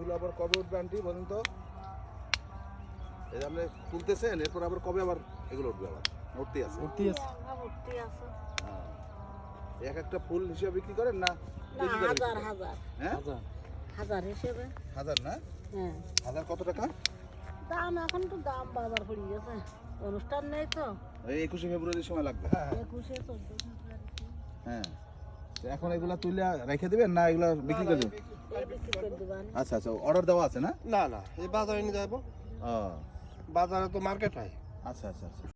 এগুলো আবার কবে উঠবে আন্টি বলুন তো? এই যে আপনি তুলতেছেন, এরপর আবার কবে আবার এগুলো উঠবে? আবার উঠতে আছে? হ্যাঁ। এক একটা ফুল হিসেবে বিক্রি করেন না কেজি দরে বিক্রি করেন? হ্যাঁ, হাজার হিসেবে। হাজার না? হ্যাঁ, হাজার কত টাকা? দাম এখন তো দাম বাজার পড়ে গেছে, অনুষ্ঠান নেই তো। এই 21শে ফেব্রুয়ারির সময় লাগবে। 21শে 14শে হ্যাঁ, তো এখন এগুলা তুলে রেখে দিবেন না এগুলা বিক্রি করে দেবেন? বিক্রি করে দেবেন। আচ্ছা আচ্ছা, অর্ডার দেওয়া আছে না? না না, এই বাজারে নিয়ে যাবো, ও বাজারে তো মার্কেট হয়। আচ্ছা আচ্ছা আচ্ছা।